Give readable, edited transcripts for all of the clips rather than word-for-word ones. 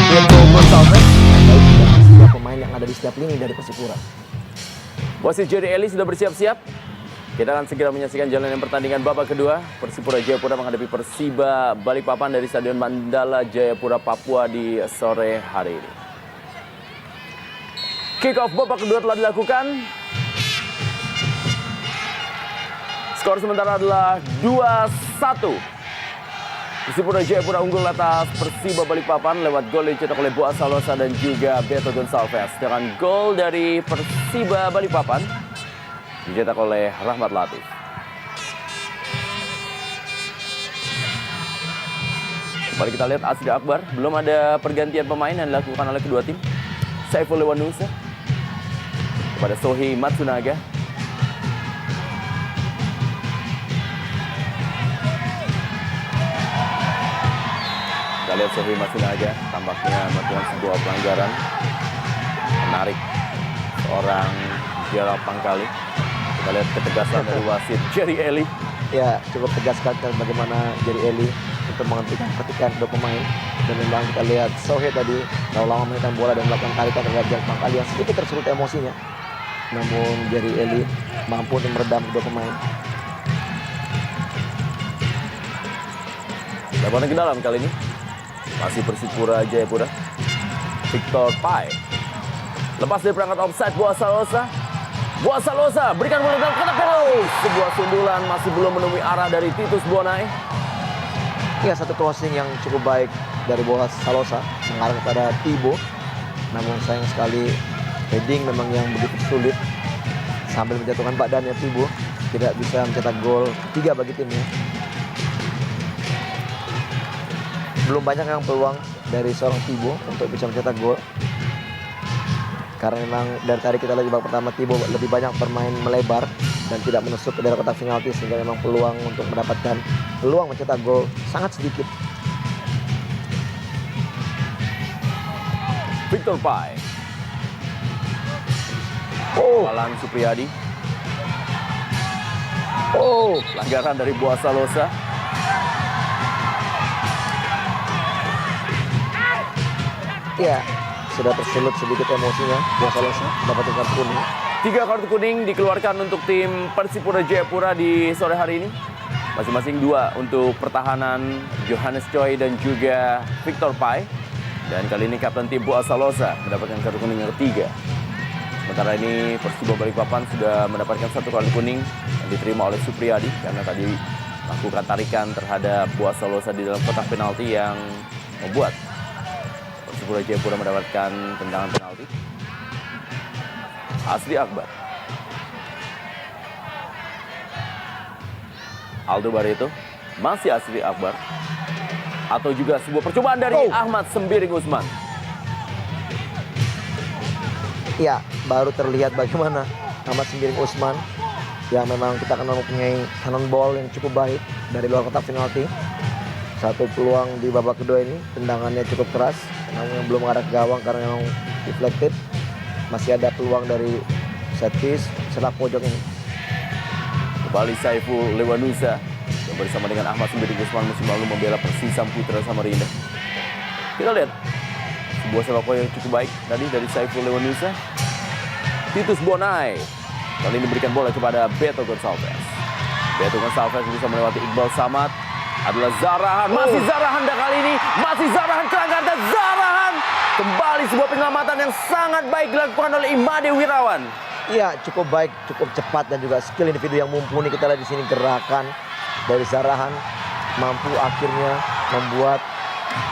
Beto Gonçalves. Baik dengan setiap pemain yang ada di setiap lini dari Persipura. Wasit Jerry Eli sudah bersiap-siap. Kita akan segera menyaksikan jalannya pertandingan babak kedua. Persipura Jayapura menghadapi Persiba Balikpapan dari Stadion Mandala Jayapura, Papua di sore hari ini. Kick off babak kedua telah dilakukan. Skor sementara adalah 2-1. Persipura Jayapura unggul atas Persiba Balikpapan lewat gol yang dicetak oleh Boaz Salosa dan juga Beto Gonçalves. Dengan gol dari Persiba Balikpapan dicetak oleh Rahmat Latif. Kembali kita lihat Asri Akbar. Belum ada pergantian pemain yang dilakukan oleh kedua tim. Saiful Lewanusa kepada Sohi Matsunaga. Kita lihat Sohi Matsunaga tampaknya melakukan sebuah pelanggaran, menarik seorang Gerald Pangkali. Kita lihat ketegasan dari wasit Jerry Eli. Ya, cukup tegas sekali bagaimana Jerry Eli untuk menghentikan pertikaian kedua pemain. Dan memang kita lihat Sohe tadi lama menaikan bola dan melakukan tarikan terhadap Gerald Pangkali yang sedikit tersulut emosinya. Namun Jerry Eli mampu untuk meredam kedua pemain. Lebaran ke dalam kali ini. Masih Persipura Jayapura. Victor Pai. Lepas dari perangkat offside Boaz Salosa. Boaz Salosa berikan bola dalam kotak penalti. Sebuah sundulan masih belum menemui arah dari Titus Bonai. Ya, satu crossing yang cukup baik dari Boaz Salosa mengarah kepada Tibo. Namun sayang sekali heading memang yang begitu sulit. Sambil menjatuhkan badannya Tibo tidak bisa mencetak gol ketiga bagi timnya. Belum banyak yang peluang dari seorang Tibo untuk bisa mencetak gol. Karena memang dari tadi kita lihat di babak pertama Tibo lebih banyak bermain melebar dan tidak menusuk ke daerah kotak penalti, sehingga memang peluang untuk mendapatkan peluang mencetak gol sangat sedikit. Victor Pai. Alan Supriyadi. Pelanggaran dari Boaz Salosa. Ya, sudah tersulut sedikit emosinya. Boaz Salosa dapat kartu kuning. 3 kartu kuning dikeluarkan untuk tim Persipura Jayapura di sore hari ini. Masing-masing 2 untuk pertahanan Johannes Choi dan juga Victor Pai. Dan kali ini kapten tim Boaz Salosa mendapatkan kartu kuning yang ketiga. Sementara ini Persiba Balikpapan sudah mendapatkan 1 kartu kuning yang diterima oleh Supriyadi karena tadi melakukan tarikan terhadap Boaz Salosa di dalam kotak penalti yang membuat Persipura Jayapura mendapatkan tendangan penalti. Asri Akbar. Aldo Barreto. Masih Asri Akbar. Atau juga sebuah percobaan dari Ahmad Sembiring Usman. Ya, baru terlihat bagaimana Ahmad Sembiring Usman yang memang kita akan mempunyai cannonball yang cukup baik dari luar kotak penalti. Satu peluang di babak kedua ini, tendangannya cukup keras, namun belum mengarah ke gawang karena memang deflected. Masih ada peluang dari set piece setelah pojok ini. Kembali Saiful Lewanusa yang bersama dengan Ahmad Sembiring Usman musim lalu membela Persisam Putra Samarinda. Kita lihat sebuah sepak bola yang cukup baik tadi dari Saiful Lewanusa. Titus Bonai kali ini berikan bola kepada Beto Gonçalves. Beto Gonçalves bisa melewati Iqbal Samad. Adalah Zarahan, masih Zarahan dan kali ini masih Zarahan kerangka dan Zarahan. Kembali sebuah penyelamatan yang sangat baik dilakukan oleh Imade Wirawan. Iya, cukup baik, cukup cepat dan juga skill individu yang mumpuni. Kita lihat di sini gerakan dari Zarahan mampu akhirnya membuat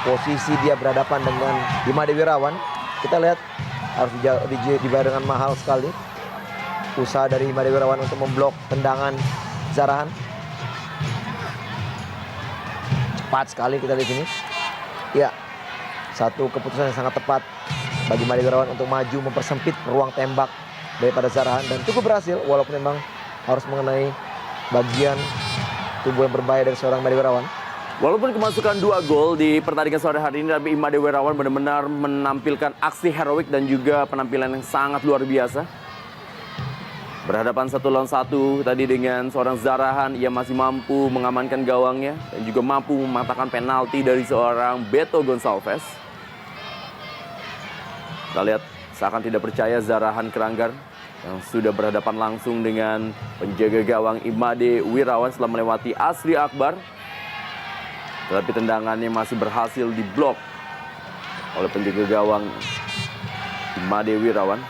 posisi dia berhadapan dengan Imade Wirawan. Kita lihat harus dibayar dengan mahal sekali. Usaha dari Imade Wirawan untuk memblok tendangan Zarahan. Cepat sekali kita lihat di sini. Ya, satu keputusan yang sangat tepat bagi Imade Wirawan untuk maju mempersempit ruang tembak daripada Zarahan dan cukup berhasil walaupun memang harus mengenai bagian tubuh yang berbahaya dari seorang Imade Wirawan. Walaupun kemasukan 2 gol di pertandingan sore hari ini, tapi Imade Wirawan benar-benar menampilkan aksi heroik dan juga penampilan yang sangat luar biasa. Berhadapan 1 lawan 1 tadi dengan seorang Zarahan, ia masih mampu mengamankan gawangnya dan juga mampu mematahkan penalti dari seorang Beto Gonçalves. Kita lihat seakan tidak percaya Zarahan Keranggan yang sudah berhadapan langsung dengan penjaga gawang Imade Wirawan setelah melewati Asri Akbar. Tetapi tendangannya masih berhasil diblok oleh penjaga gawang Imade Wirawan.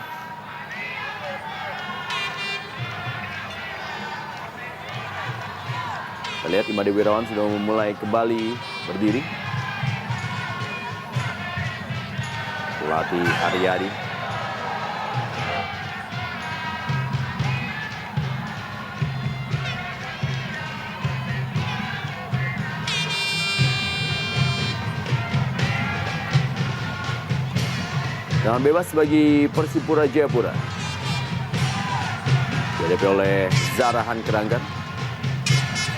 Kita lihat Imade Wirawan sudah memulai kembali berdiri. Pelatih Aryadi. Tendangan bebas bagi Persipura Jayapura. Dihadapi oleh Zarahan Keranggan.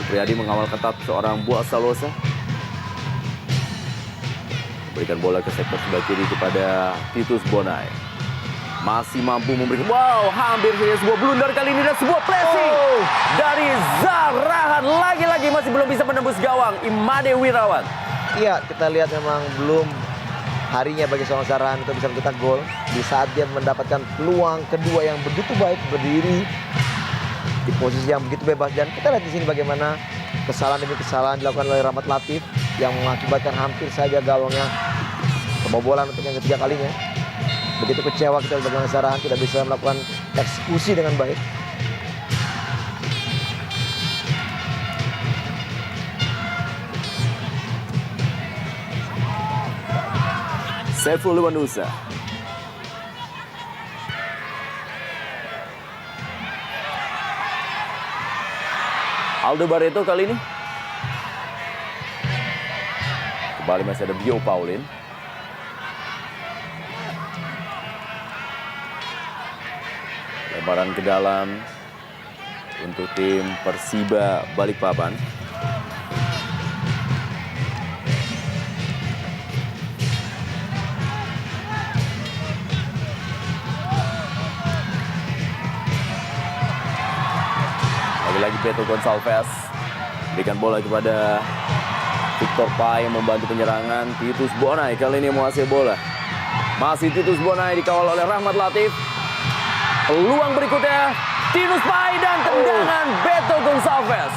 Supriyadi mengawal ketat seorang Buah Salosa. Berikan bola ke sektor sebelah kiri kepada Titus Bonai. Masih mampu memberikan, wow, hampir saja sebuah blunder kali ini dan sebuah pressing dari Zarahan. Lagi-lagi masih belum bisa menembus gawang Imade Wirawan. Iya, kita lihat memang belum harinya bagi seorang Zarahan untuk bisa mencetak gol di saat dia mendapatkan peluang kedua yang begitu baik, berdiri di posisi yang begitu bebas. Dan kita lihat di sini bagaimana kesalahan demi kesalahan dilakukan oleh Rahmat Latif yang mengakibatkan hampir saja gawangnya kebobolan untuk yang ketiga kalinya. Begitu kecewa kita bagaimana Zarahan tidak bisa melakukan eksekusi dengan baik. Saiful Lewanusa. Aldo Barreto kali ini. Kembali masih ada Bio Paulin. Lebaran ke dalam untuk tim Persiba Balikpapan. Lagi Beto Gonçalves berikan bola kepada Victor Pai yang membantu penyerangan. Titus Bonai kali ini menguasai bola. Masih Titus Bonai dikawal oleh Rahmat Latif. Peluang berikutnya Titus Pai dan tendangan Beto Gonçalves.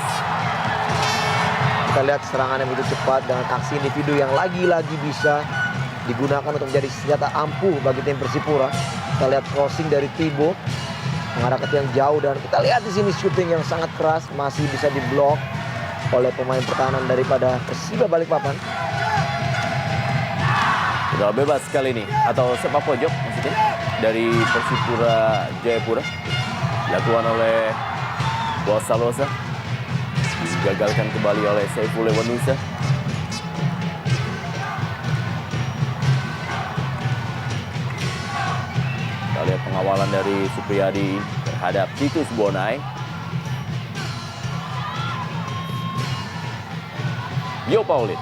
Kita lihat serangan yang begitu cepat dengan aksi individu yang lagi-lagi bisa digunakan untuk menjadi senjata ampuh bagi tim Persipura. Kita lihat crossing dari Tibo mengarah ke tiang jauh dan kita lihat di sini shooting yang sangat keras masih bisa diblok oleh pemain pertahanan daripada Persiba Balikpapan. Udah bebas kali ini atau sepak pojok maksudnya dari Persipura Jayapura dilakukan oleh Buah Salosa, digagalkan kembali oleh Saiful Lewanusa. Kita lihat pengawalan dari Supriyadi terhadap Titus Bonai. Bio Paulin.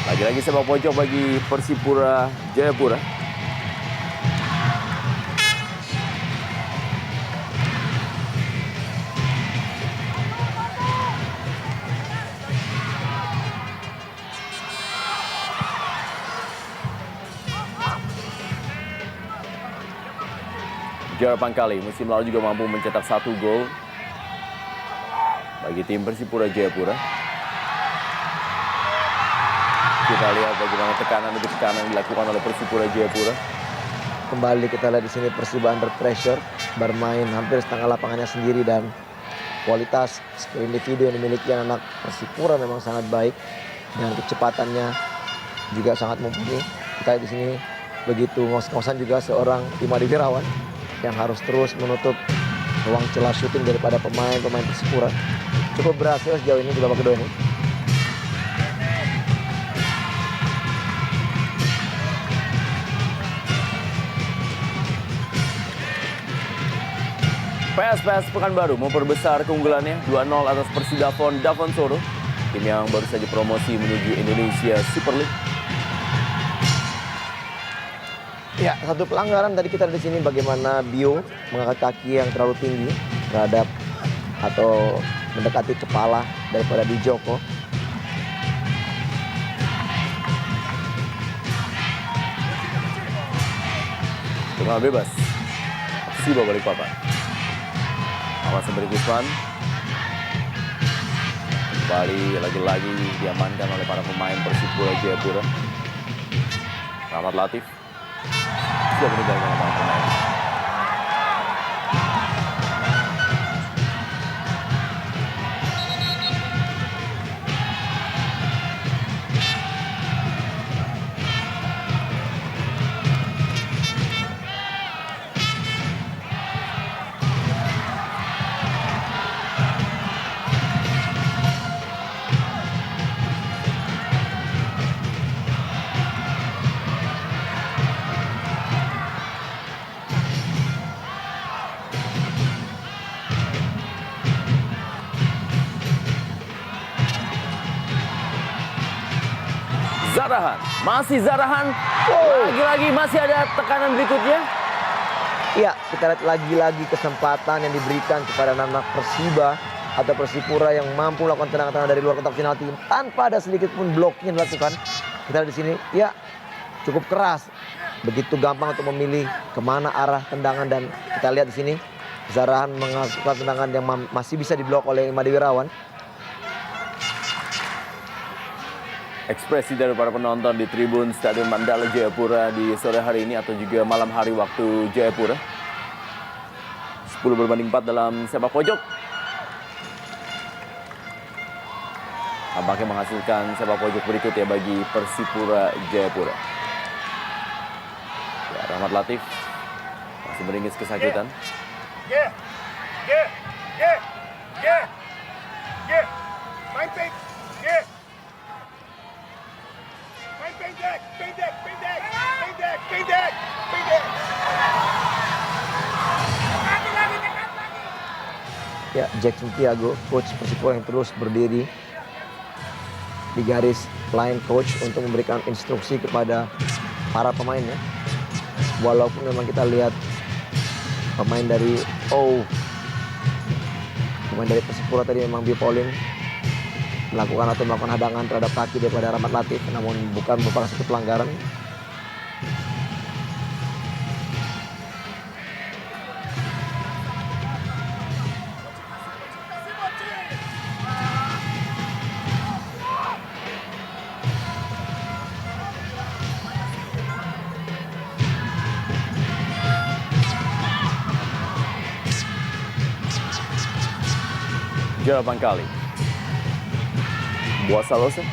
Lagi-lagi sepak pojok bagi Persipura Jayapura. Jar Pangkali musim lalu juga mampu mencetak 1 gol bagi tim Persipura Jayapura. Kita lihat bagaimana tekanan demi tekanan dilakukan oleh Persipura Jayapura. Kembali kita lihat di sini Persiba under pressure, bermain hampir setengah lapangannya sendiri dan kualitas skill individu yang dimiliki anak Persipura memang sangat baik dan kecepatannya juga sangat mumpuni. Kita lihat di sini begitu ngos-ngosan juga seorang Imade Wirawan yang harus terus menutup ruang celah syuting daripada pemain Persipura. Cukup berhasil sejauh ini di babak kedua ini. PSPS Pekanbaru memperbesar keunggulannya 2-0 atas Persidafon Davansoro, tim yang baru saja promosi menuju Indonesia Super League. Ya, satu pelanggaran tadi kita di sini bagaimana Bio mengangkat kaki yang terlalu tinggi terhadap atau mendekati kepala daripada Di Joko. Tendangan bebas. Persiba Balikpapan. Awas memberi Gusman. Kembali lagi-lagi diamankan oleh para pemain Persipura Jayapura. Rahmat Latif sudah meninggalkan lapangan permainan. Zarahan, masih Zarahan. Lagi-lagi masih ada tekanan berikutnya. Ya, kita lihat lagi-lagi kesempatan yang diberikan kepada anak Persiba atau Persipura yang mampu melakukan tendangan-tendangan dari luar kotak penalti tanpa ada sedikit pun blocking yang dilakukan. Kita lihat di sini, ya cukup keras. Begitu gampang untuk memilih kemana arah tendangan dan kita lihat di sini Zarahan melakukan tendangan yang masih bisa diblok oleh Imadi Wirawan. Ekspresi dari para penonton di tribun Stadion Mandala Jayapura di sore hari ini atau juga malam hari waktu Jayapura. 10-4 dalam sepak pojok. Tampaknya menghasilkan sepak pojok berikut ya bagi Persipura Jayapura. Ya, Rahmat Latif masih meringis kesakitan. Main pendek. Ya, Jackson Tiago, coach Persipura yang terus berdiri di garis line coach untuk memberikan instruksi kepada para pemainnya. Walaupun memang kita lihat pemain dari Persipura tadi memang Bio Pauline melakukan hadangan terhadap kaki daripada Rahmat Latif, namun bukan merupakan satu pelanggaran. Jawaban kali. Buas Salosa.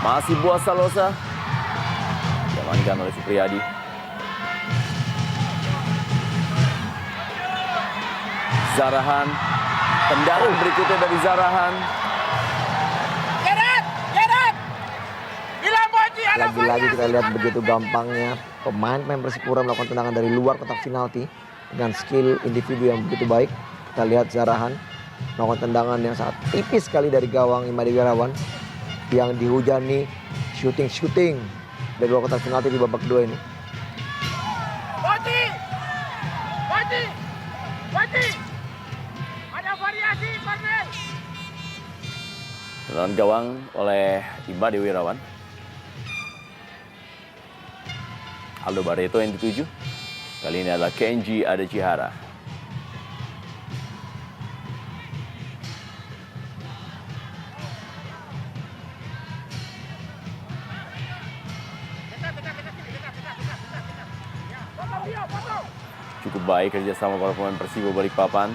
Masih Buas Salosa. Diamankan oleh Supriyadi. Zarahan. Tendangan berikutnya dari Zarahan. Lagi-lagi kita lihat begitu gampangnya pemain Persipura melakukan tendangan dari luar kotak penalti dengan skill individu yang begitu baik. Kita lihat Zarahan melakukan tendangan yang sangat tipis sekali dari gawang Imadi Wirawan yang dihujani shooting dari luar kotak penalti di babak kedua ini. Ada variasi, Parmel. Tendangan gawang oleh Imadi Wirawan. Aldo Barreto yang dituju. Kali ini adalah Kenji Adachihara. Cukup baik kerjasama para pemain Persiba Balikpapan.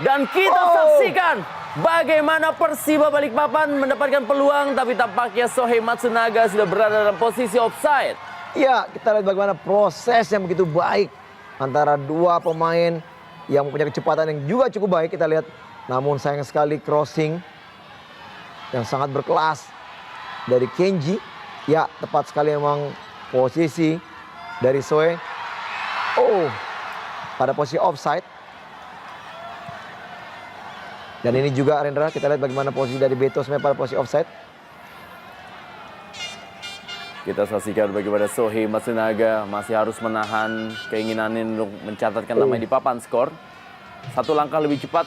Dan kita saksikan bagaimana Persiba Balikpapan mendapatkan peluang, tapi tampaknya Sohei Matsunaga sudah berada dalam posisi offside. Ya, kita lihat bagaimana proses yang begitu baik antara dua pemain yang mempunyai kecepatan yang juga cukup baik. Kita lihat, namun sayang sekali crossing yang sangat berkelas dari Kenji. Ya, tepat sekali memang posisi dari Soe. Pada posisi offside. Dan ini juga Rendra, kita lihat bagaimana posisi dari Beto pada posisi offside. Kita saksikan bagaimana Sohei Matsunaga masih harus menahan keinginannya untuk mencatatkan namanya di papan skor. Satu langkah lebih cepat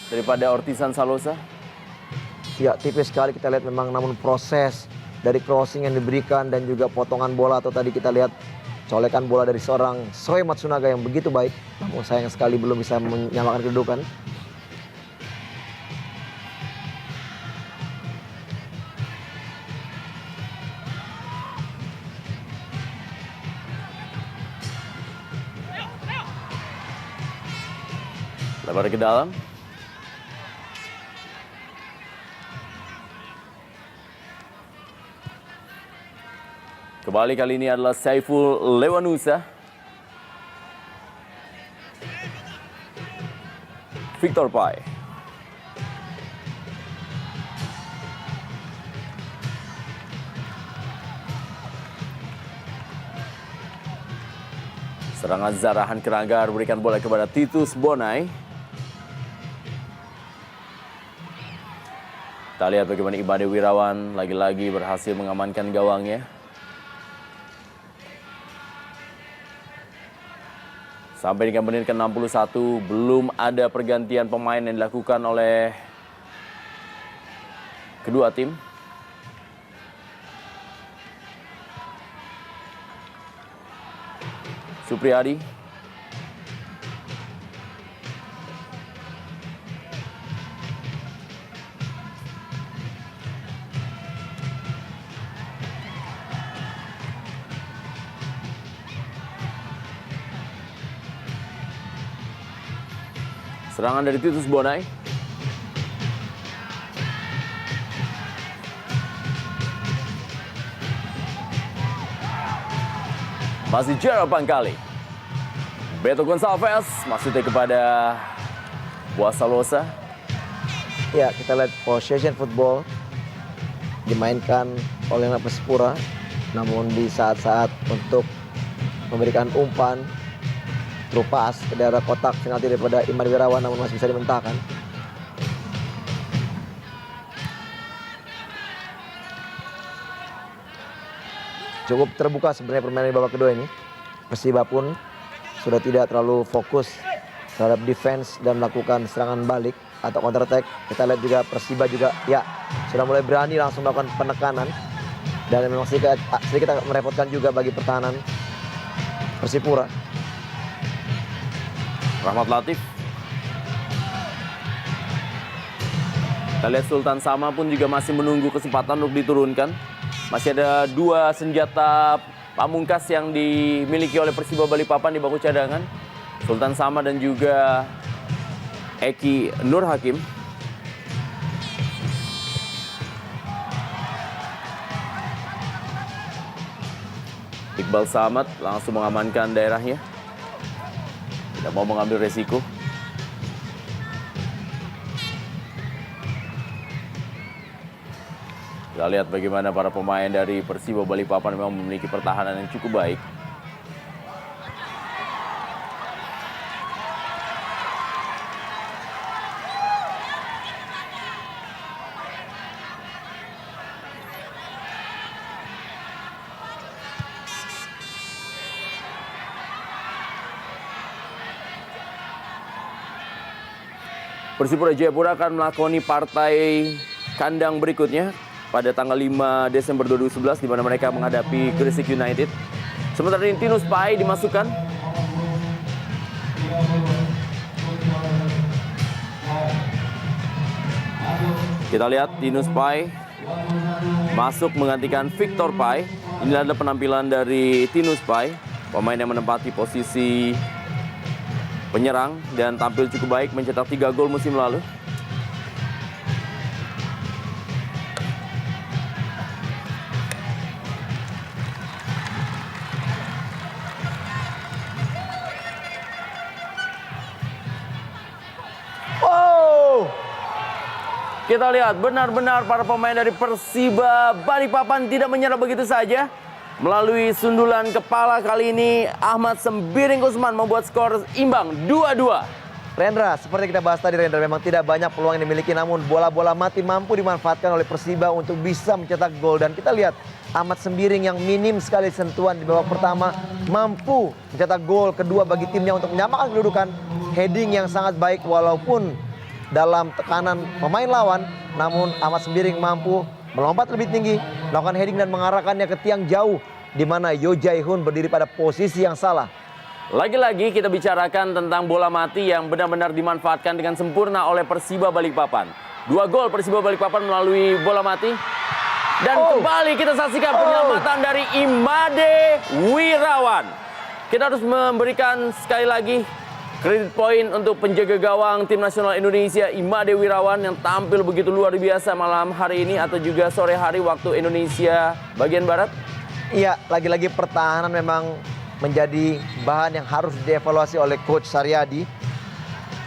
daripada Ortisan Salosa. Ya, tipis sekali kita lihat memang, namun proses dari crossing yang diberikan dan juga potongan bola atau tadi kita lihat colekan bola dari seorang Sohei Matsunaga yang begitu baik. Namun sayang sekali belum bisa menyamakan kedudukan. Lebar ke dalam. Kembali kali ini adalah Saiful Lewanusa. Victor Pai. Serangan Zarahan Keranggar berikan bola kepada Titus Bonai. Kita lihat bagaimana Imade Wirawan lagi-lagi berhasil mengamankan gawangnya. Sampai dengan menit ke-61 belum ada pergantian pemain yang dilakukan oleh kedua tim. Supriyadi. Serangan dari Titus Bonai. Masih Gerald Pangkali. Beto Gonçalves masuknya kepada Boa Salosa. Ya, kita lihat possession football dimainkan oleh anak Persipura. Namun di saat-saat untuk memberikan umpan, pas ke daerah kotak penalti daripada Imade Wirawan, namun masih bisa dimentahkan. Cukup terbuka sebenarnya permainan di babak kedua ini. Persiba pun sudah tidak terlalu fokus terhadap defense dan melakukan serangan balik atau counter attack. Kita lihat juga Persiba juga ya sudah mulai berani langsung melakukan penekanan, dan memang sedikit merepotkan juga bagi pertahanan Persipura. Rahmat Latif. Kita lihat Sultan Sama pun juga masih menunggu kesempatan untuk diturunkan. Masih ada dua senjata pamungkas yang dimiliki oleh Persiba Balikpapan di bangku cadangan. Sultan Sama dan juga Eki Nur Hakim. Iqbal Samad langsung mengamankan daerahnya. Tidak mau mengambil resiko. Kita lihat bagaimana para pemain dari Persiba Balikpapan memang memiliki pertahanan yang cukup baik. Persipura Jayapura akan melakoni partai kandang berikutnya pada tanggal 5 Desember 2011 di mana mereka menghadapi Gresik United. Sementara ini Tinus Pai dimasukkan. Kita lihat Tinus Pai masuk menggantikan Victor Pai. Inilah adalah penampilan dari Tinus Pai, pemain yang menempati posisi penyerang dan tampil cukup baik, mencetak 3 gol musim lalu. Wow! Kita lihat benar-benar para pemain dari Persiba Balikpapan tidak menyerah begitu saja. Melalui sundulan kepala kali ini, Ahmad Sembiring Usman membuat skor imbang 2-2. Rendra, seperti kita bahas tadi Rendra, memang tidak banyak peluang yang dimiliki, namun bola-bola mati mampu dimanfaatkan oleh Persiba untuk bisa mencetak gol. Dan kita lihat Ahmad Sembiring yang minim sekali sentuhan di babak pertama mampu mencetak gol kedua bagi timnya untuk menyamakan kedudukan. Heading yang sangat baik walaupun dalam tekanan pemain lawan, namun Ahmad Sembiring mampu melompat lebih tinggi, melakukan heading dan mengarahkannya ke tiang jauh, di mana Yo Jae-hoon berdiri pada posisi yang salah. Lagi-lagi kita bicarakan tentang bola mati yang benar-benar dimanfaatkan dengan sempurna oleh Persiba Balikpapan. 2 gol Persiba Balikpapan melalui bola mati. Dan kembali kita saksikan penyelamatan dari Imade Wirawan. Kita harus memberikan sekali lagi kredit poin untuk penjaga gawang tim nasional Indonesia Imade Wirawan yang tampil begitu luar biasa malam hari ini atau juga sore hari waktu Indonesia bagian barat. Iya, lagi-lagi pertahanan memang menjadi bahan yang harus dievaluasi oleh Coach Saryadi.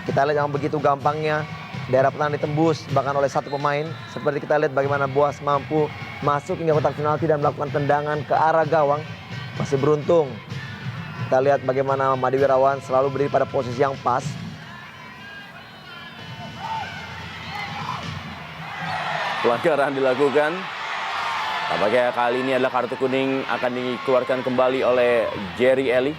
Kita lihat yang begitu gampangnya daerah pertahanan ditembus bahkan oleh satu pemain. Seperti kita lihat bagaimana Boas mampu masuk hingga kotak penalti dan melakukan tendangan ke arah gawang. Masih beruntung. Kita lihat bagaimana Imade Wirawan selalu berdiri pada posisi yang pas. Pelanggaran dilakukan. Tampaknya kali ini adalah kartu kuning akan dikeluarkan kembali oleh Jerry Eli.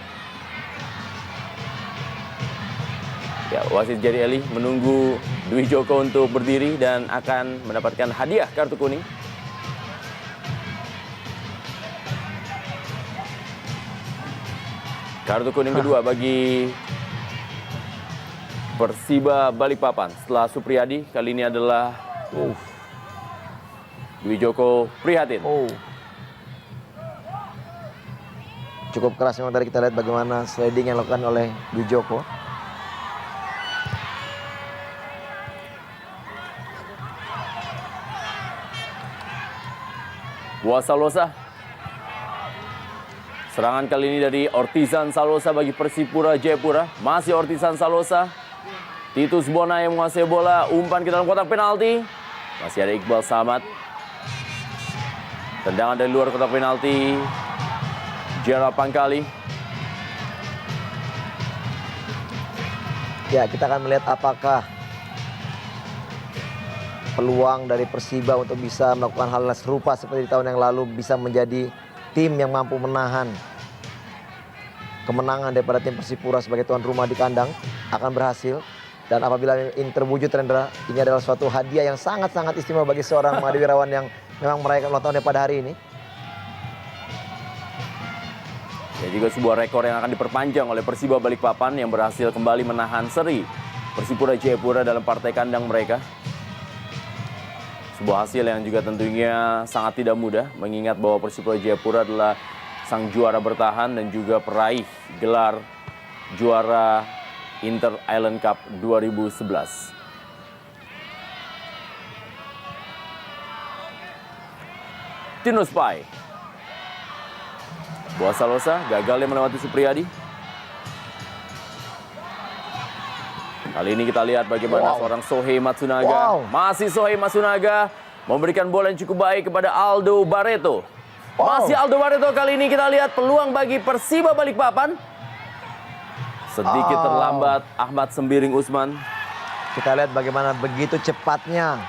Ya, wasit Jerry Eli menunggu Dwi Joko untuk berdiri dan akan mendapatkan hadiah kartu kuning. Kartu kuning kedua bagi Persiba Balikpapan setelah Supriyadi. Kali ini adalah Dwi Joko prihatin. Cukup keras memang tadi kita lihat bagaimana sliding yang dilakukan oleh Dwi Joko. Boas Salosa. Serangan kali ini dari Ortizan Salosa bagi Persipura Jayapura. Masih Ortizan Salosa. Titus Bona yang menguasai bola. Umpan ke dalam kotak penalti. Masih ada Iqbal Samad. Tendangan dari luar kotak penalti. Jera Pangkali. Ya, kita akan melihat apakah peluang dari Persiba untuk bisa melakukan hal serupa seperti di tahun yang lalu, bisa menjadi tim yang mampu menahan kemenangan daripada tim Persipura sebagai tuan rumah di kandang akan berhasil. Dan apabila ini terwujud, Rendra, ini adalah suatu hadiah yang sangat-sangat istimewa bagi seorang Imade Wirawan yang memang merayakan ulang tahunnya pada hari ini. Ya, juga sebuah rekor yang akan diperpanjang oleh Persiba Balikpapan yang berhasil kembali menahan seri Persipura Jayapura dalam partai kandang mereka. Sebuah hasil yang juga tentunya sangat tidak mudah, mengingat bahwa Persipura Jayapura adalah sang juara bertahan dan juga peraih gelar juara Inter Island Cup 2011. Tinus Pai. Boas Salosa gagal melewati Supriyadi. Kali ini kita lihat bagaimana seorang Sohei Matsunaga. Masih Sohei Matsunaga memberikan bola yang cukup baik kepada Aldo Barreto. Masih Aldo Barreto, kali ini kita lihat peluang bagi Persiba Balikpapan. Sedikit terlambat Ahmad Sembiring Usman. Kita lihat bagaimana begitu cepatnya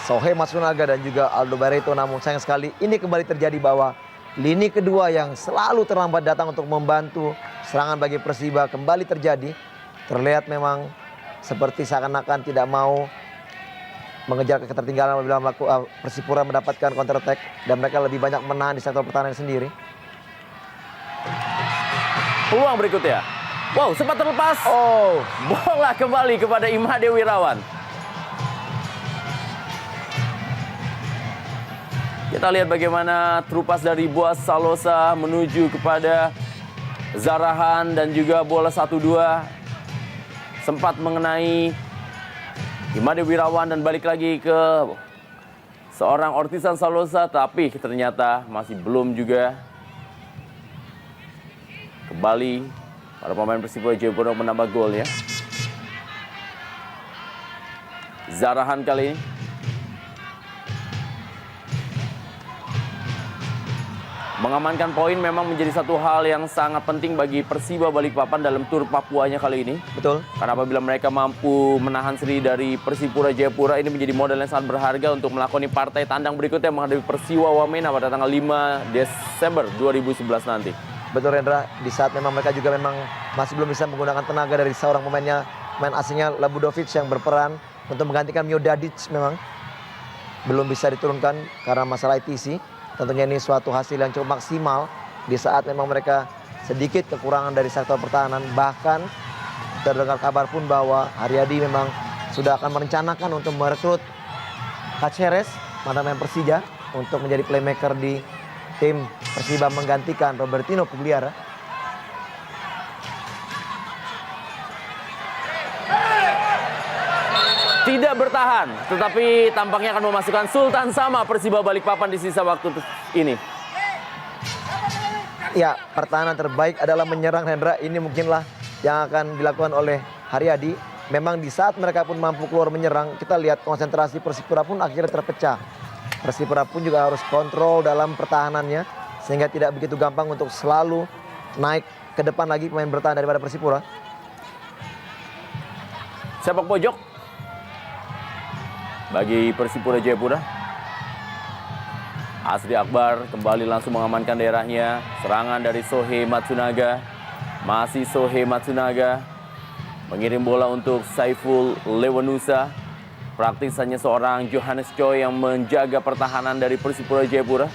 Sohei Matsunaga dan juga Aldo Barreto. Namun sayang sekali ini kembali terjadi bahwa lini kedua yang selalu terlambat datang untuk membantu serangan bagi Persiba kembali terjadi. Terlihat memang seperti seakan-akan tidak mau mengejar ketertinggalan apabila Persipura mendapatkan counter attack dan mereka lebih banyak menahan di sektor pertahanan sendiri. Peluang berikutnya. Wow, sempat terlepas. Bola kembali kepada Imade Wirawan. Kita lihat bagaimana terupas dari Boas Salosa menuju kepada Zarahan dan juga bola 1-2 sempat mengenai Imade Wirawan dan balik lagi ke seorang Ortizan Salosa, tapi ternyata masih belum juga. Kembali para pemain Persipura Jayapura menambah gol ya. Zarahan kali ini Mengamankan poin memang menjadi satu hal yang sangat penting bagi Persiba Balikpapan dalam tur Papuanya kali ini. Betul. Karena apabila mereka mampu menahan seri dari Persipura Jayapura, ini menjadi modal yang sangat berharga untuk melakoni partai tandang berikutnya menghadapi Persiwa Wamena pada tanggal 5 Desember 2011 nanti. Betul Rendra, di saat memang mereka juga memang masih belum bisa menggunakan tenaga dari seorang pemain asingnya Labudovic yang berperan untuk menggantikan Mio Dadic, memang belum bisa diturunkan karena masalah ITC. Tentunya ini suatu hasil yang cukup maksimal di saat memang mereka sedikit kekurangan dari sektor pertahanan. Bahkan terdengar kabar pun bahwa Haryadi memang sudah akan merencanakan untuk merekrut Caceres, mantan pemain Persija, untuk menjadi playmaker di tim Persiba menggantikan Robertino Pugliara. Tidak bertahan, tetapi tampaknya akan memasukkan Sultan Sama Persiba Balikpapan di sisa waktu ini. Ya, pertahanan terbaik adalah menyerang, Hendra. Ini mungkinlah yang akan dilakukan oleh Haryadi. Memang di saat mereka pun mampu keluar menyerang, kita lihat konsentrasi Persipura pun akhirnya terpecah. Persipura pun juga harus kontrol dalam pertahanannya, sehingga tidak begitu gampang untuk selalu naik ke depan lagi pemain bertahan daripada Persipura. Sepak pojok bagi Persipura Jayapura. Asri Akbar kembali langsung mengamankan daerahnya. Serangan dari Sohei Matsunaga. Masih Sohei Matsunaga mengirim bola untuk Saiful Lewanusa. Praktis hanya seorang Johannes Choi yang menjaga pertahanan dari Persipura Jayapura.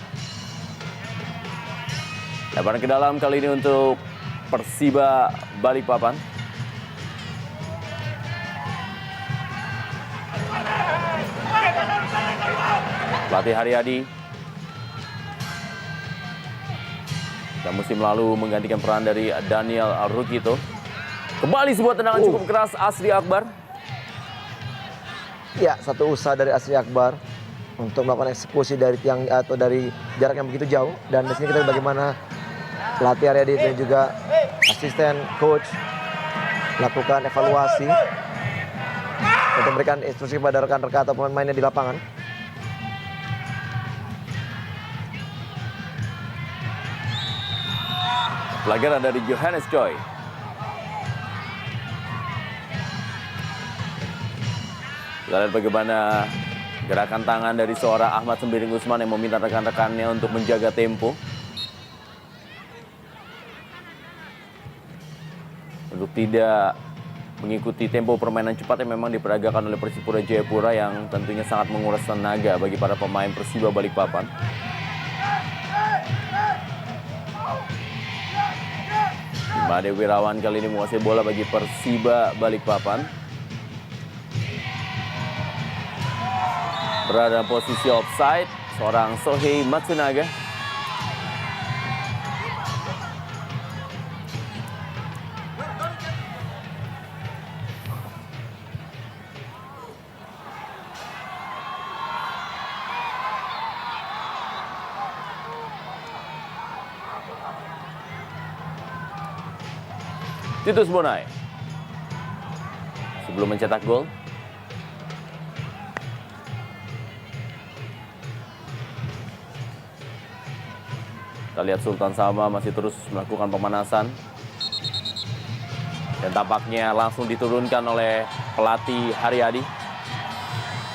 Lebaran ke dalam kali ini untuk Persiba Balikpapan. Pelatih Haryadi yang musim lalu menggantikan peran dari Daniel Rukito. Kembali sebuah tendangan cukup keras Asri Akbar. Ya, satu usaha dari Asri Akbar untuk melakukan eksekusi dari tiang atau dari jarak yang begitu jauh. Dan di sini kita lihat bagaimana pelatih Haryadi dan juga asisten coach lakukan evaluasi untuk memberikan instruksi kepada rekan-rekan atau pemain-pemainnya di lapangan. Pelanggaran dari Johannes Choi. Kita lihat bagaimana gerakan tangan dari seorang Ahmad Sembiring Usman yang meminta rekan-rekannya untuk menjaga tempo. Untuk tidak mengikuti tempo permainan cepat yang memang diperagakan oleh Persipura Jayapura yang tentunya sangat menguras tenaga bagi para pemain Persiba Balikpapan. Made Wirawan kali ini menguasai bola bagi Persiba Balikpapan. Berada dalam posisi offside, seorang Sohei Matsunaga. Titus Bonai sebelum mencetak gol. Kita lihat Sultan Sama masih terus melakukan pemanasan. Dan tampaknya langsung diturunkan oleh pelatih Haryadi.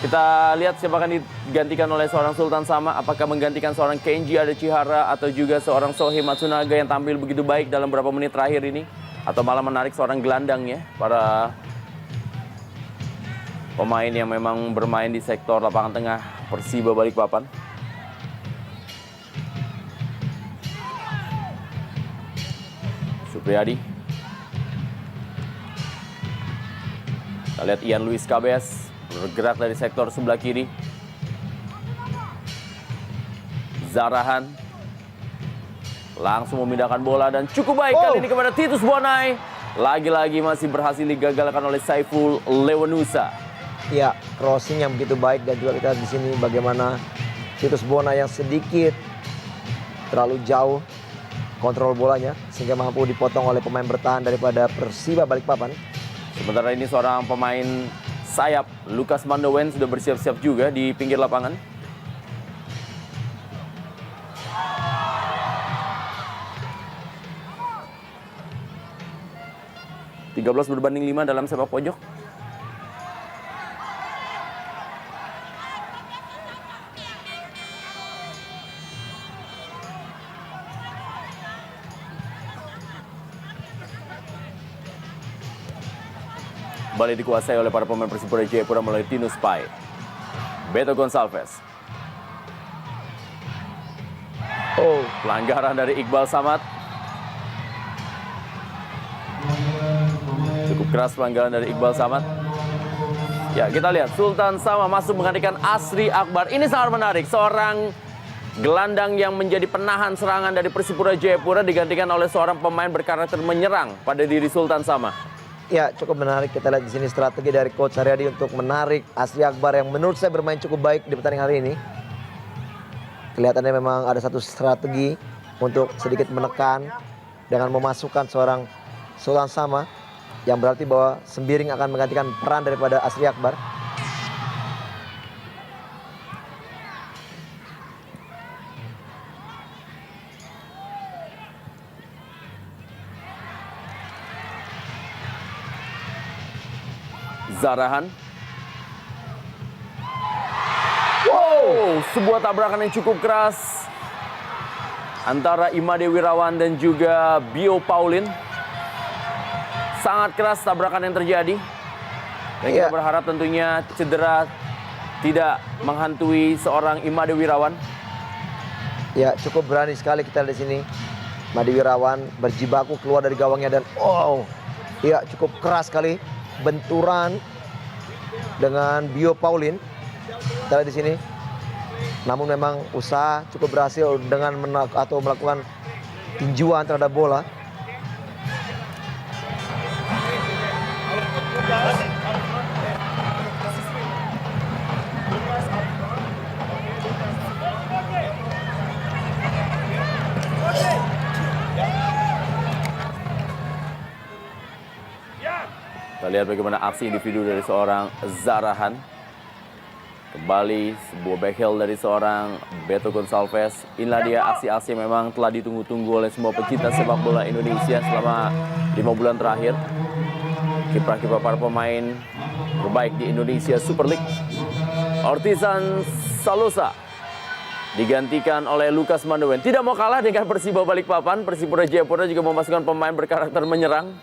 Kita lihat siapa akan digantikan oleh seorang Sultan Sama. Apakah menggantikan seorang Kenji Adachihara atau juga seorang Sohei Matsunaga yang tampil begitu baik dalam beberapa menit terakhir ini. Atau malah menarik seorang gelandang ya, para pemain yang memang bermain di sektor lapangan tengah Persiba Balikpapan. Supriyadi. Kita lihat Ian Luis Cabes bergerak dari sektor sebelah kiri. Zarahan langsung memindahkan bola dan cukup baik kali ini kepada Titus Bonai. Lagi-lagi masih berhasil digagalkan oleh Saiful Lewanusa. Ya, crossing yang begitu baik dan juga kita lihat di sini bagaimana Titus Bonai yang sedikit terlalu jauh kontrol bolanya sehingga mampu dipotong oleh pemain bertahan daripada Persiba Balikpapan. Sementara ini seorang pemain sayap Lukas Mandowen sudah bersiap-siap juga di pinggir lapangan. 13-5 dalam sepak pojok. Kembali dikuasai oleh para pemain Persipura Jayapura melalui Tinus Pai. Beto Gonçalves. Oh, Pelanggaran dari Iqbal Samad. Cukup keras pelanggaran dari Iqbal Samad. Ya, kita lihat Sultan Sama masuk menggantikan Asri Akbar. Ini sangat menarik. Seorang gelandang yang menjadi penahan serangan dari Persipura Jayapura digantikan oleh seorang pemain berkarakter menyerang pada diri Sultan Sama. ya cukup menarik. Kita lihat di sini strategi dari Coach Haryadi untuk menarik Asri Akbar yang menurut saya bermain cukup baik di pertandingan hari ini. Kelihatannya memang ada satu strategi untuk sedikit menekan dengan memasukkan seorang Sultan Sama, yang berarti bahwa Sembiring akan menggantikan peran daripada Asri Akbar. Zarahan. Wow, sebuah tabrakan yang cukup keras antara Imade Wirawan dan juga Bio Paulin. Sangat keras tabrakan yang terjadi. Dan kita berharap tentunya cedera tidak menghantui seorang Imade Wirawan. Ya, cukup berani sekali kita lihat di sini. Imade Wirawan berjibaku keluar dari gawangnya dan ya cukup keras sekali benturan dengan Bio Paulin. Kita lihat di sini. Namun memang usaha cukup berhasil dengan melakukan tinjuan terhadap bola. Kita lihat bagaimana aksi individu dari seorang Zarahan. Kembali sebuah back heel dari seorang Beto Gonçalves. Inilah dia aksi-aksi memang telah ditunggu-tunggu oleh semua pecinta sepak bola Indonesia selama 5 bulan terakhir. Kiprah-kiprah para pemain terbaik di Indonesia Super League. Ortizan Salosa digantikan oleh Lukas Mandowen. Tidak mau kalah dengan Persiba Balikpapan, Persipura Jayapura juga memasukkan pemain berkarakter menyerang.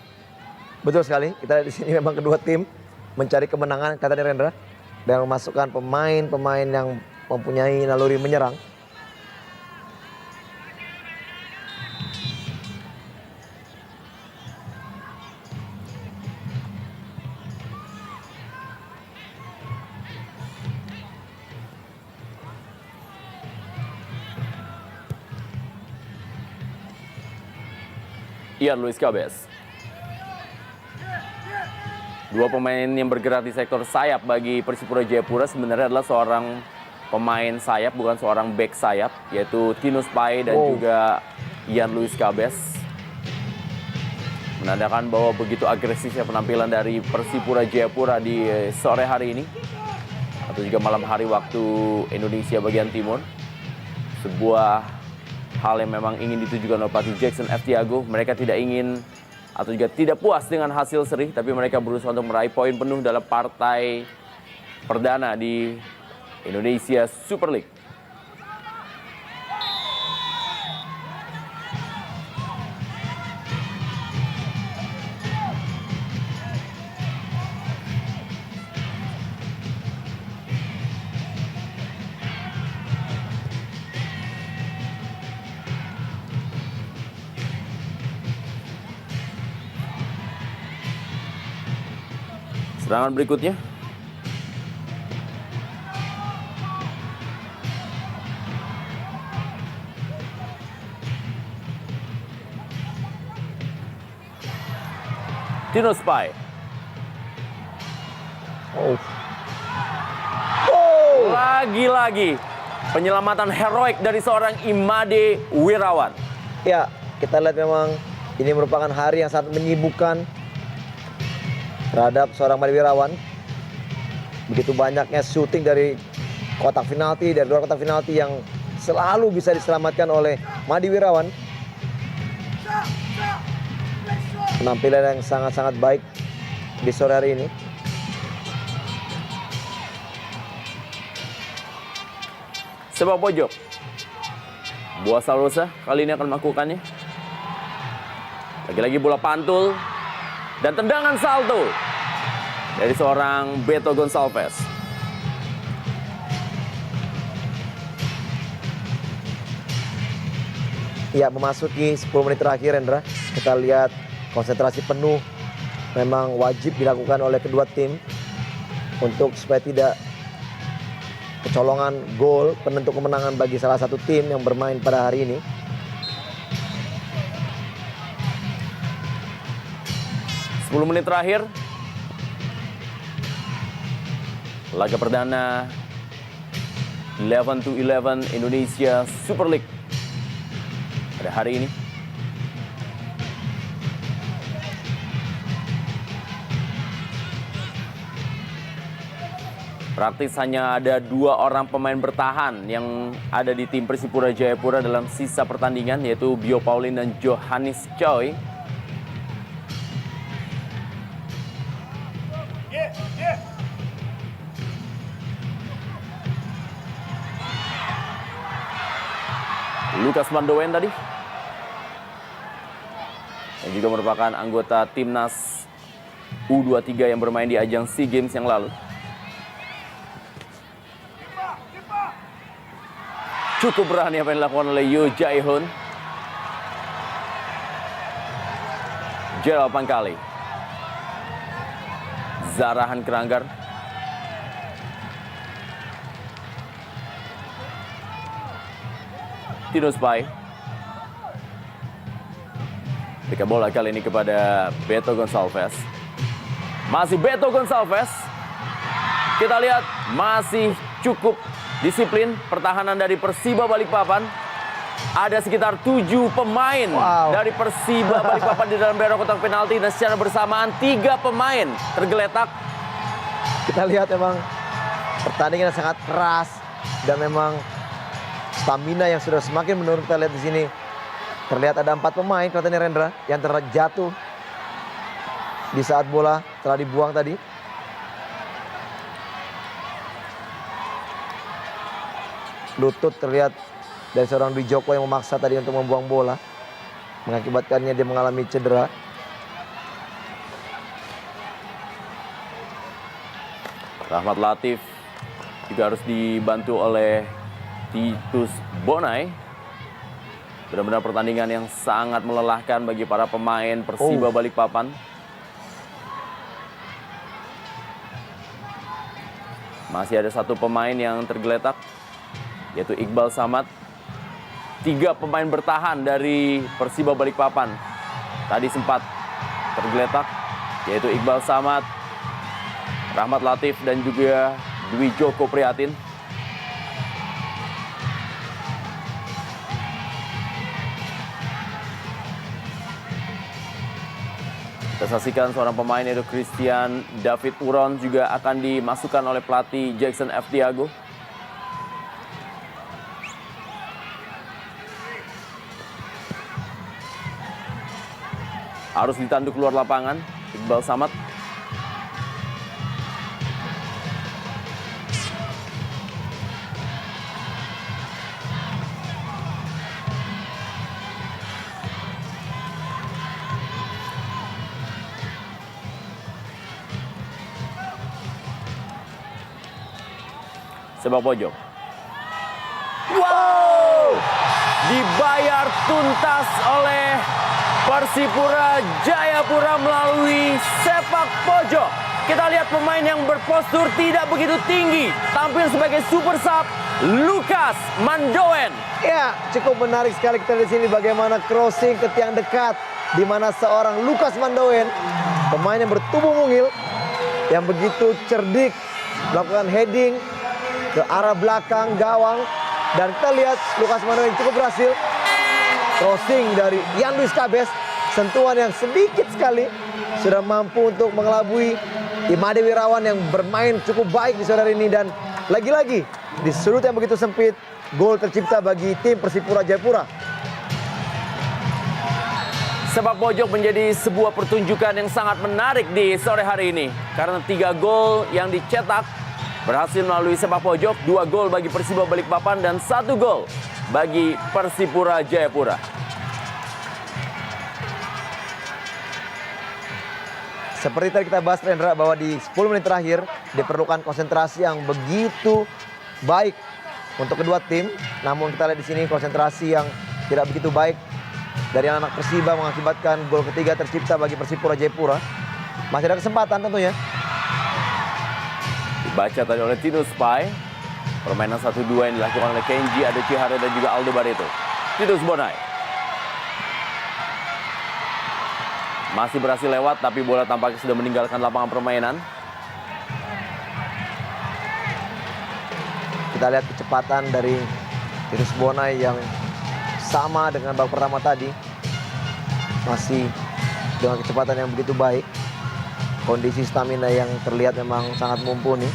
Betul sekali. Kita lihat di sini memang kedua tim mencari kemenangan, katanya Rendra, dan memasukkan pemain-pemain yang mempunyai naluri menyerang. Ian Luis Cabes. Dua pemain yang bergerak di sektor sayap bagi Persipura Jayapura sebenarnya adalah seorang pemain sayap, bukan seorang back sayap, yaitu Tinus Pai dan juga Ian Luis Cabes. Menandakan bahwa begitu agresifnya penampilan dari Persipura Jayapura di sore hari ini, atau juga malam hari waktu Indonesia bagian timur. Sebuah hal yang memang ingin ditujukan oleh pelatih Jackson F. Tiago. Mereka tidak ingin atau juga tidak puas dengan hasil seri, tapi mereka berusaha untuk meraih poin penuh dalam partai perdana di Indonesia Super League. Serangan berikutnya. Tinus Pai. Lagi-lagi penyelamatan heroik dari seorang Imade Wirawan. Ya, kita lihat memang ini merupakan hari yang sangat menyibukkan terhadap seorang Imade Wirawan. Begitu banyaknya syuting dari kotak penalti, dari luar kotak penalti yang selalu bisa diselamatkan oleh Imade Wirawan. penampilan yang sangat-sangat baik di sore hari ini. Sepak pojok. Boa Salosa kali ini akan melakukannya. Lagi-lagi bola pantul dan tendangan salto dari seorang Beto Gonçalves. Ya, memasuki 10 menit terakhir, Hendra. Kita lihat konsentrasi penuh memang wajib dilakukan oleh kedua tim untuk supaya tidak kecolongan gol penentu kemenangan bagi salah satu tim yang bermain pada hari ini. Sepuluh menit terakhir. Laga perdana 11-11 Indonesia Super League pada hari ini. Praktis hanya ada 2 orang pemain bertahan yang ada di tim Persipura Jayapura dalam sisa pertandingan, yaitu Bio Paulin dan Johannes Choi. Lukas Mandoen tadi, yang juga merupakan anggota timnas U23 yang bermain di ajang SEA Games yang lalu. Cukup berani apa yang dilakukan oleh Yo Jae-hoon. Gerald Pangkali. Zarahan Keranggar. Tino Spai. Berikan bola kali ini kepada Beto Gonçalves. Masih Beto Gonçalves. Kita lihat masih cukup disiplin pertahanan dari Persiba Balikpapan. Ada sekitar 7 pemain dari Persiba Balikpapan di dalam daerah kotak penalti, dan secara bersamaan 3 pemain tergeletak. Kita lihat memang pertandingan sangat keras dan memang stamina yang sudah semakin menurun. Kita lihat di sini terlihat ada 4 pemain kelihatannya, Rendra, yang terjatuh di saat bola telah dibuang tadi. Lutut terlihat dari seorang Dwi Joko yang memaksa tadi untuk membuang bola, mengakibatkannya dia mengalami cedera. Rahmat Latif juga harus dibantu oleh Titus Bonai. Benar-benar pertandingan yang sangat melelahkan bagi para pemain Persiba Balikpapan. Masih ada 1 pemain yang tergeletak, yaitu Iqbal Samad. 3 pemain bertahan dari Persiba Balikpapan tadi sempat tergeletak, yaitu Iqbal Samad, Rahmat Latif, dan juga Dwi Joko Prihatin. Kita saksikan seorang pemain, yaitu Christian David Uron, juga akan dimasukkan oleh pelatih Jackson F. Diago. Harus ditanduk keluar lapangan Iqbal Samad. Sepak pojok. Wow! Dibayar tuntas oleh Persipura Jayapura melalui sepak pojok. Kita lihat pemain yang berpostur tidak begitu tinggi, tampil sebagai super sub, Lukas Mandoen. Ya, cukup menarik sekali kita di sini bagaimana crossing ke tiang dekat, di mana seorang Lukas Mandoen, pemain yang bertubuh mungil, yang begitu cerdik, melakukan heading ke arah belakang gawang, dan kita lihat Lukas Mandoen cukup berhasil. Crossing dari Ian Luis Cabes, sentuhan yang sedikit sekali sudah mampu untuk mengelabui Imade Wirawan yang bermain cukup baik di sore hari ini. Dan lagi-lagi di sudut yang begitu sempit, gol tercipta bagi tim Persipura Jayapura. Sepak pojok menjadi sebuah pertunjukan yang sangat menarik di sore hari ini. Karena 3 gol yang dicetak berhasil melalui sepak pojok. 2 gol bagi Persiba Balikpapan dan 1 gol bagi Persipura Jayapura. Seperti tadi kita bahas, Rendra, bahwa di 10 menit terakhir diperlukan konsentrasi yang begitu baik untuk kedua tim. Namun kita lihat di sini konsentrasi yang tidak begitu baik dari anak Persiba mengakibatkan gol ketiga tercipta bagi Persipura Jayapura. Masih ada kesempatan tentunya. Dibaca tadi oleh Tino Spy. Permainan 1-2 yang dilakukan oleh Kenji Adechihara dan juga Aldo Barreto. Titus Bonai masih berhasil lewat, tapi bola tampaknya sudah meninggalkan lapangan permainan. Kita lihat kecepatan dari Titus Bonai yang sama dengan babak pertama tadi. Masih dengan kecepatan yang begitu baik. Kondisi stamina yang terlihat memang sangat mumpuni.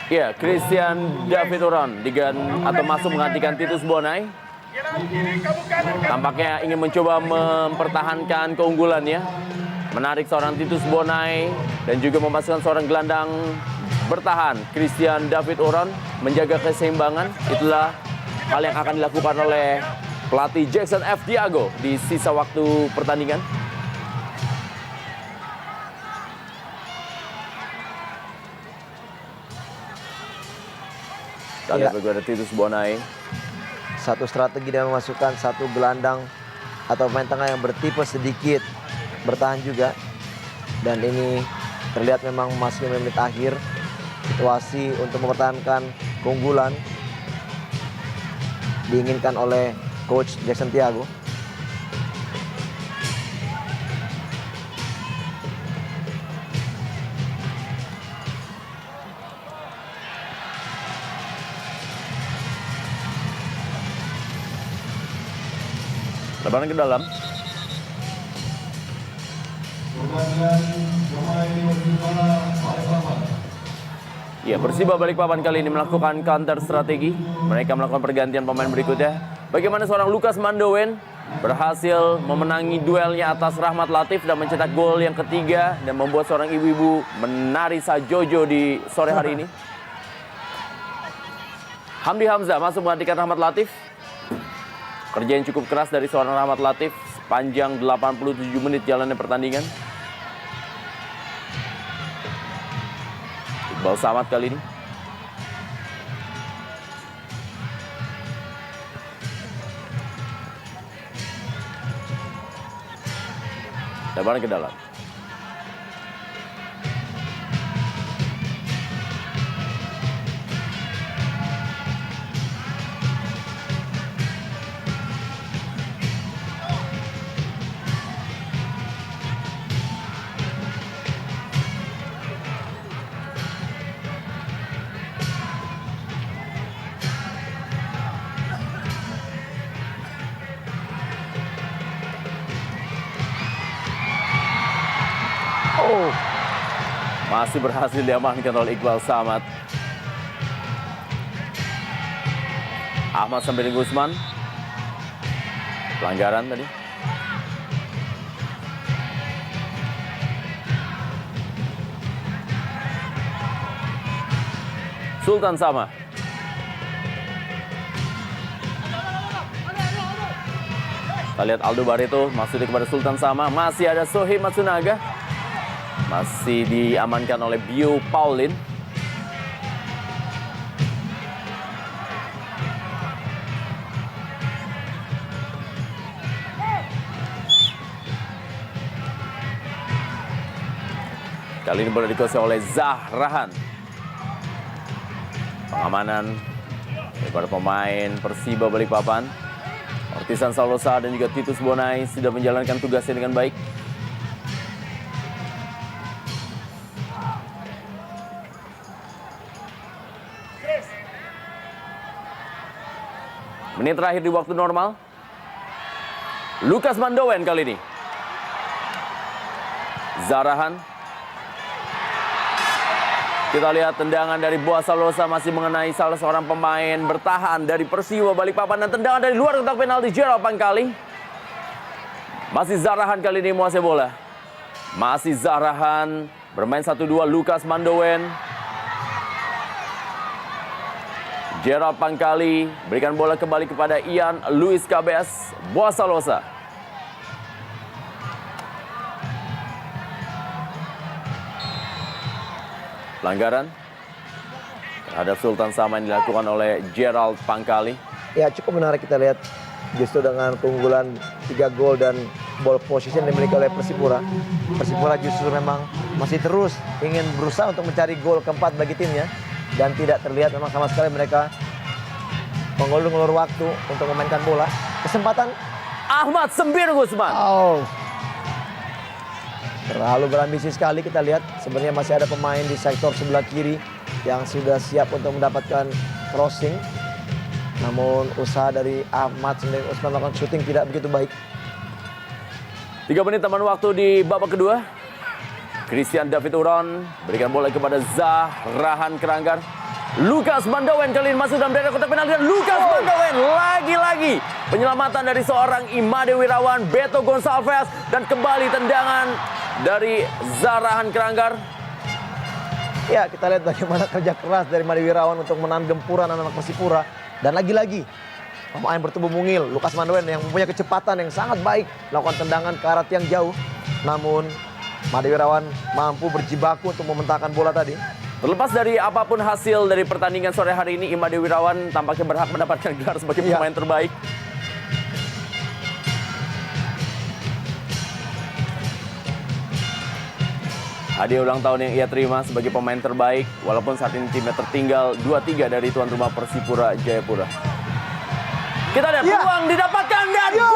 Ya, Christian David Oran masuk menggantikan Titus Bonai. Tampaknya ingin mencoba mempertahankan keunggulannya. Menarik seorang Titus Bonai dan juga memasukkan seorang gelandang bertahan, Christian David Oran, menjaga keseimbangan. Itulah hal yang akan dilakukan oleh pelatih Jackson F. Diago di sisa waktu pertandingan. Kita lihat bagaimana Titus Bonai. Satu strategi dan memasukkan satu gelandang atau pemain tengah yang bertipe sedikit bertahan juga. Dan ini terlihat memang masih menit akhir. Situasi untuk mempertahankan keunggulan diinginkan oleh Coach Jackson Tiago. Lebaran ke dalam. Ya, Persiba Balikpapan kali ini melakukan counter strategi. Mereka melakukan pergantian pemain berikutnya. Bagaimana seorang Lukas Mandowen berhasil memenangi duelnya atas Rahmat Latif dan mencetak gol yang ketiga dan membuat seorang ibu-ibu menari sajojo di sore hari ini. Hamdi Hamzah masuk menggantikan Rahmat Latif. Kerja yang cukup keras dari seorang Rahmat Latif sepanjang 87 menit jalannya pertandingan. Iqbal Samad kali ini. Lebaran ke dalam. Masih berhasil diamankan oleh Iqbal Samad. Ahmad Sambiring Gusman. Pelanggaran tadi. Sultan Sama. Kita lihat Aldo Barreto maksudnya kepada Sultan Sama. Masih ada Sohei Matsunaga. Masih diamankan oleh Bio Paulin. Kali ini bola dikuasai oleh Zahrahan. Pengamanan daripada pemain Persiba Balikpapan. Ortisan Saulosa dan juga Titus Bonai sudah menjalankan tugasnya dengan baik. Menit terakhir di waktu normal. Lukas Mandowen kali ini. Zahrahan. Kita lihat tendangan dari Boasalosa masih mengenai salah seorang pemain bertahan dari Persiwa Balikpapan. Dan tendangan dari luar kotak penalti Gerald Pangkali. Masih Zarahan kali ini menguasai bola. Masih Zarahan bermain 1-2 Lukas Mandowen. Gerald Pangkali berikan bola kembali kepada Ian Luis Cabes. Boasalosa. Pelanggaran terhadap Sultan Sama yang dilakukan oleh Gerald Pangkali. Ya cukup menarik kita lihat justru dengan keunggulan 3 gol dan ball position yang dimiliki oleh Persipura. Persipura justru memang masih terus ingin berusaha untuk mencari gol keempat bagi timnya. Dan tidak terlihat memang sama sekali mereka mengulur waktu untuk memainkan bola. Kesempatan Ahmad Sembir Gusman. Terlalu berambisi sekali kita lihat. Sebenarnya masih ada pemain di sektor sebelah kiri yang sudah siap untuk mendapatkan crossing. Namun usaha dari Ahmad Sembir Usman melakukan shooting tidak begitu baik. 3 menit tambahan waktu di babak kedua. Christian David Uron berikan bola kepada Zahrahan Keranggar. Lukas Mandowen kali ini masuk dalam daerah kotak penalti. Lukas Mandowen lagi-lagi penyelamatan dari seorang Imade Wirawan, Beto Gonçalves, dan kembali tendangan dari Zahrahan Keranggar. Ya kita lihat bagaimana kerja keras dari Imade Wirawan untuk menahan gempuran anak-anak Persipura. Dan lagi-lagi pemain bertubuh mungil Lukas Mandowen yang mempunyai kecepatan yang sangat baik melakukan tendangan ke arah tiang jauh. Namun Imade Wirawan mampu berjibaku untuk mementahkan bola tadi. Terlepas dari apapun hasil dari pertandingan sore hari ini, Imade Wirawan tampaknya berhak mendapatkan gelar sebagai pemain terbaik. Hadiah ulang tahun yang ia terima sebagai pemain terbaik, walaupun saat ini timnya tertinggal 2-3 dari tuan rumah Persipura Jayapura. Kita lihat peluang didapatkan dan gol!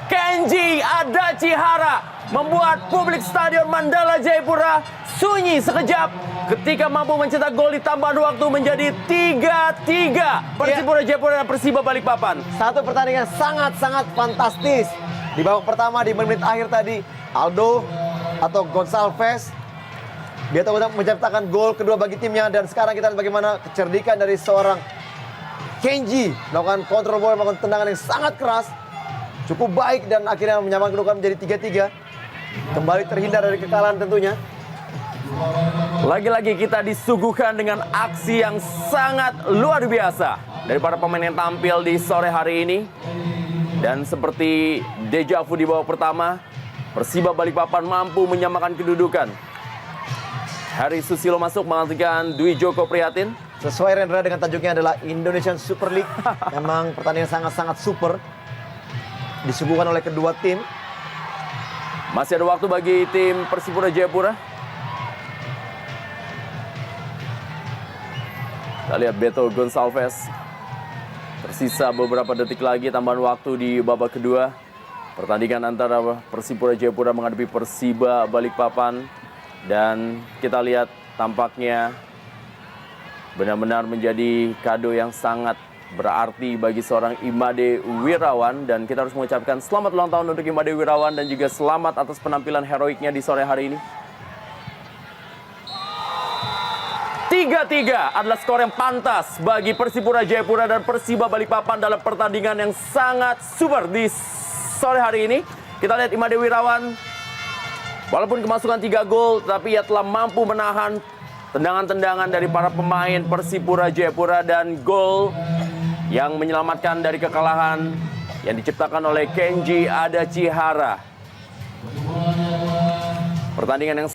Kenji Adachihara membuat publik Stadion Mandala Jayapura sunyi sekejap ketika mampu mencetak gol di tambahan waktu menjadi 3-3 Persipura Jayapura dan Persiba Balikpapan. Satu pertandingan sangat-sangat fantastis. Di babak pertama di menit akhir tadi Aldo atau Gonçalves dia menciptakan gol kedua bagi timnya. Dan sekarang kita lihat bagaimana kecerdikan dari seorang Kenji melakukan kontrol bola, melakukan tendangan yang sangat keras, cukup baik dan akhirnya menyamakan kedudukan menjadi 3-3. Kembali terhindar dari kekalahan tentunya. Lagi-lagi kita disuguhkan dengan aksi yang sangat luar biasa dari para pemain yang tampil di sore hari ini. Dan seperti deja vu di babak pertama, Persiba Balikpapan mampu menyamakan kedudukan. Harry Susilo masuk menggantikan Dwi Joko Prihatin. Sesuai Rendra dengan tajuknya adalah Indonesian Super League. Memang pertandingan sangat-sangat super disuguhkan oleh kedua tim. Masih ada waktu bagi tim Persipura Jayapura. Kita lihat Beto Gonçalves. Tersisa beberapa detik lagi tambahan waktu di babak kedua. Pertandingan antara Persipura Jayapura menghadapi Persiba Balikpapan. Dan kita lihat tampaknya benar-benar menjadi kado yang sangat berarti bagi seorang Imade Wirawan. Dan kita harus mengucapkan selamat ulang tahun untuk Imade Wirawan dan juga selamat atas penampilan heroiknya di sore hari ini. 3-3 adalah skor yang pantas bagi Persipura Jayapura dan Persiba Balikpapan dalam pertandingan yang sangat super di sore hari ini. Kita lihat Imade Wirawan, walaupun kemasukan 3 gol, tapi ia telah mampu menahan tendangan-tendangan dari para pemain Persipura Jayapura dan gol yang menyelamatkan dari kekalahan yang diciptakan oleh Kenji Adachihara. Pertandingan yang